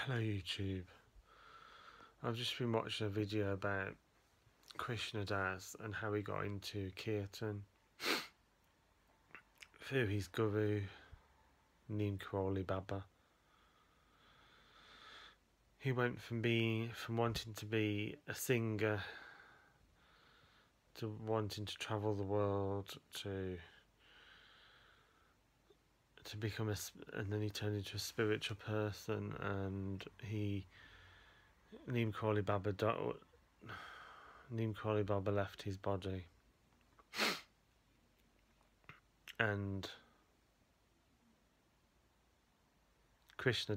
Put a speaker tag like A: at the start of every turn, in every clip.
A: Hello YouTube. I've just been watching a video about Krishna and how he got into Kirtan through his guru Neem Baba. He went from wanting to be a singer to wanting to travel the world to become and then he turned into a spiritual person, and Neem Baba left his body, and Krishna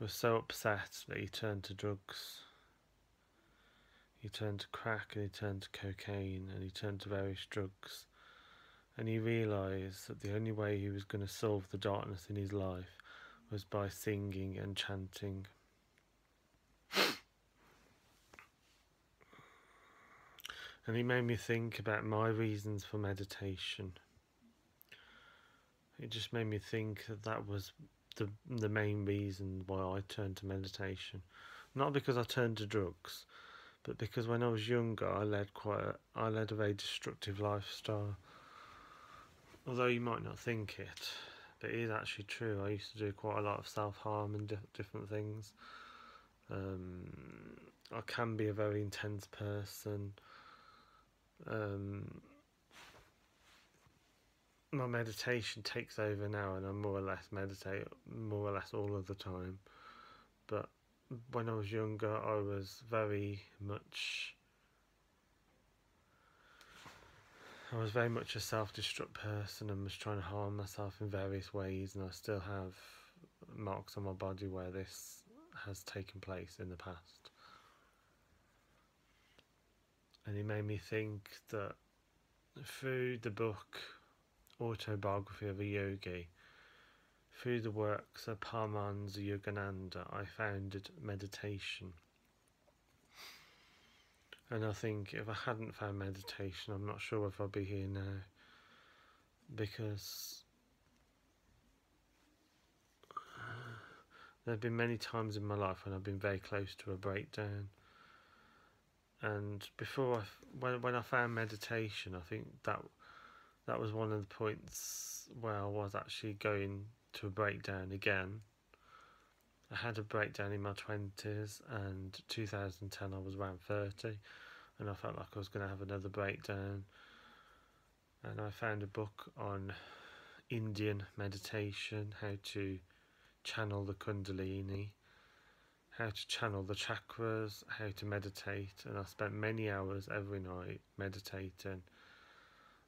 A: was so upset that he turned to drugs. He turned to crack, and he turned to cocaine, and he turned to various drugs. And he realised that the only way he was going to solve the darkness in his life was by singing and chanting. And he made me think about my reasons for meditation. It just made me think that was the main reason why I turned to meditation. Not because I turned to drugs, but because when I was younger I led a very destructive lifestyle. Although you might not think it, but it is actually true. I used to do quite a lot of self-harm and different things. I can be a very intense person. My meditation takes over now, and I more or less meditate more or less all of the time. But when I was younger, I was very much a self-destruct person and was trying to harm myself in various ways, and I still have marks on my body where this has taken place in the past. And it made me think that through the book Autobiography of a Yogi, through the works of Paramahansa Yogananda, I founded meditation. And I think if I hadn't found meditation, I'm not sure if I'd be here now, because there have been many times in my life when I've been very close to a breakdown. And when I found meditation, I think that was one of the points where I was actually going to a breakdown again. I had a breakdown in my 20s, and 2010 I was around 30, and I felt like I was going to have another breakdown. And I found a book on Indian meditation, how to channel the Kundalini, how to channel the chakras, how to meditate, and I spent many hours every night meditating.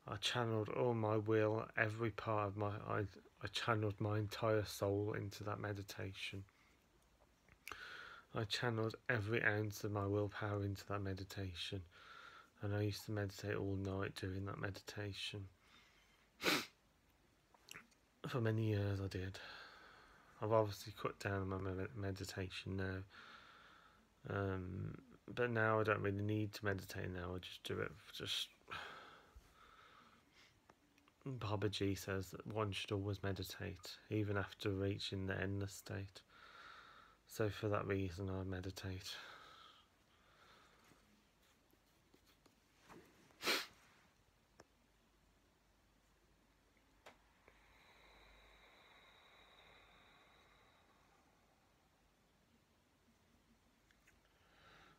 A: I channeled all my will, every part of I channeled my entire soul into that meditation. I channeled every ounce of my willpower into that meditation, and I used to meditate all night during that meditation. For many years I did. I've obviously cut down on my meditation now, but now I don't really need to meditate now. I just do it. Babaji says that one should always meditate, even after reaching the endless state. So for that reason I meditate.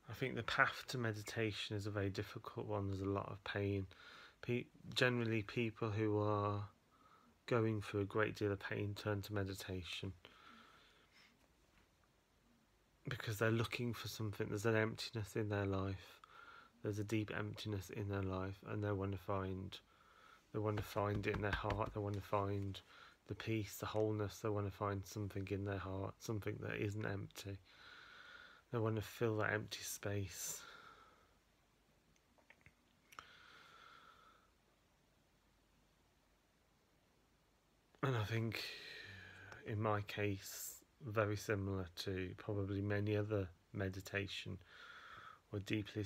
A: I think the path to meditation is a very difficult one. There's a lot of pain. Generally people who are going through a great deal of pain turn to meditation because they're looking for something. There's an emptiness in their life. There's a deep emptiness in their life, and they want to find it in their heart. They want to find the peace, the wholeness. They want to find something in their heart, something that isn't empty. They want to fill that empty space. And I think in my case, very similar to probably many other meditation or deeply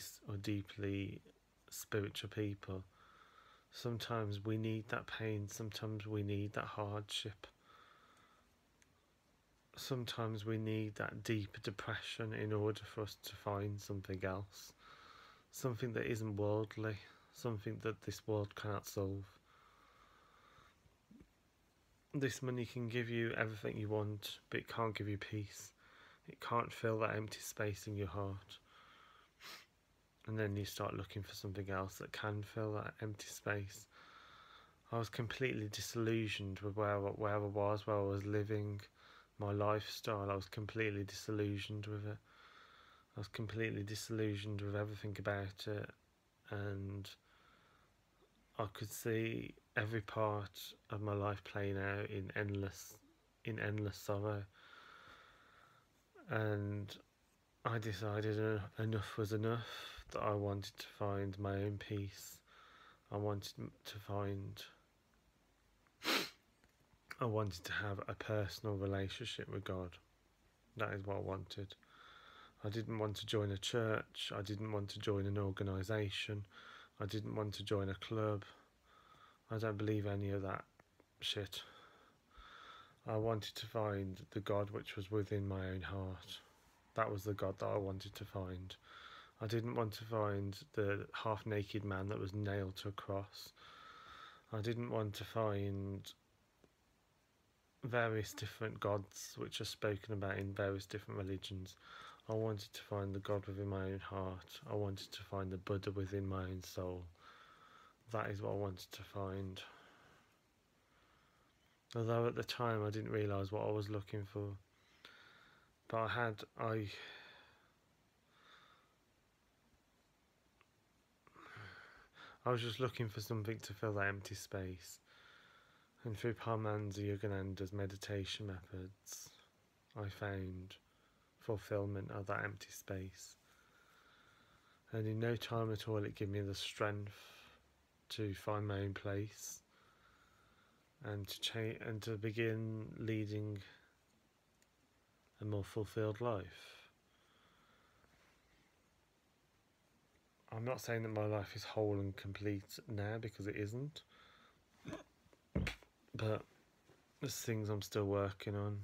A: spiritual people, sometimes we need that pain, sometimes we need that hardship. sometimes we need that deeper depression in order for us to find something else, something that isn't worldly, something that this world cannot solve. This money can give you everything you want, but it can't give you peace. It can't fill that empty space in your heart. And then you start looking for something else that can fill that empty space. I was completely disillusioned with where I was living, my lifestyle. I was completely disillusioned with it. I was completely disillusioned with everything about it, and I could see every part of my life playing out in endless sorrow. And I decided enough was enough, that I wanted to find my own peace. I wanted to have a personal relationship with God. That is what I wanted. I didn't want to join a church. I didn't want to join an organisation. I didn't want to join a club. I don't believe any of that shit. I wanted to find the God which was within my own heart. That was the God that I wanted to find. I didn't want to find the half-naked man that was nailed to a cross. I didn't want to find various different gods which are spoken about in various different religions. I wanted to find the God within my own heart. I wanted to find the Buddha within my own soul. That is what I wanted to find. Although at the time I didn't realise what I was looking for. But I was just looking for something to fill that empty space. And through Paramahansa Yogananda's meditation methods, I found fulfillment of that empty space. And in no time at all it gave me the strength to find my own place and to begin leading a more fulfilled life. I'm not saying that my life is whole and complete now, because it isn't. But there's things I'm still working on.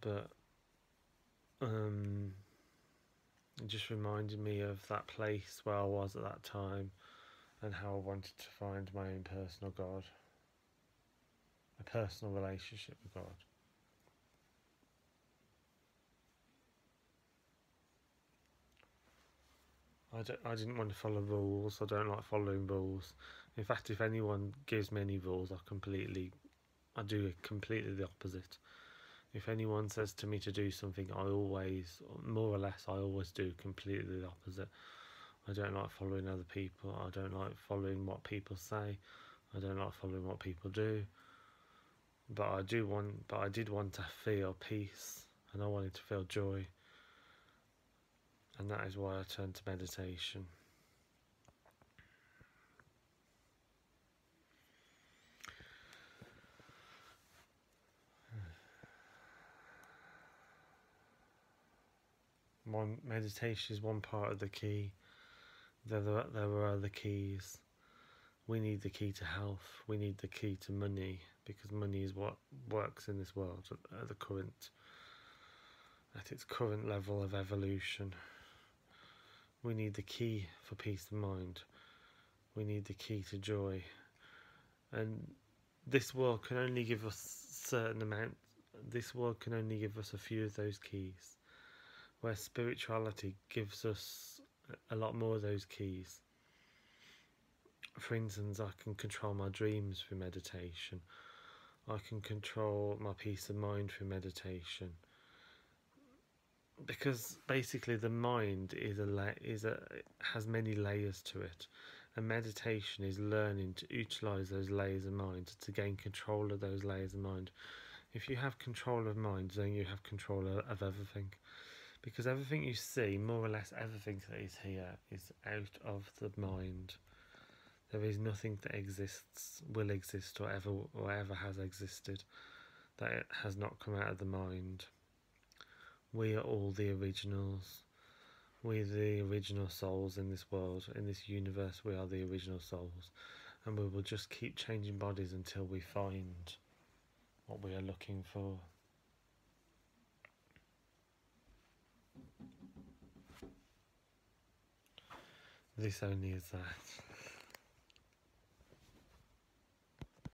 A: But it just reminded me of that place where I was at that time and how I wanted to find my own personal God, a personal relationship with God. I didn't want to follow rules. I don't like following rules. In fact, if anyone gives me any rules, I do completely the opposite. If anyone says to me to do something, I always do completely the opposite. I don't like following other people. I don't like following what people say. I don't like following what people do. But I did want to feel peace, and I wanted to feel joy. And that is why I turned to meditation. Meditation is one part of the key. There are other keys. We need the key to health. We need the key to money, because money is what works in this world at its current level of evolution. We need the key for peace of mind. We need the key to joy. And this world can only give us this world can only give us a few of those keys, where spirituality gives us a lot more of those keys. For instance, I can control my dreams through meditation. I can control my peace of mind through meditation. Because basically the mind has many layers to it, and meditation is learning to utilise those layers of mind, to gain control of those layers of mind. If you have control of mind, then you have control of everything, because everything you see, more or less everything that is here, is out of the mind. There is nothing that exists, will exist, or ever has existed that it has not come out of the mind. We are all the originals. We are the original souls in this world, in this universe. We are the original souls, and we will just keep changing bodies until we find what we are looking for. This only is that.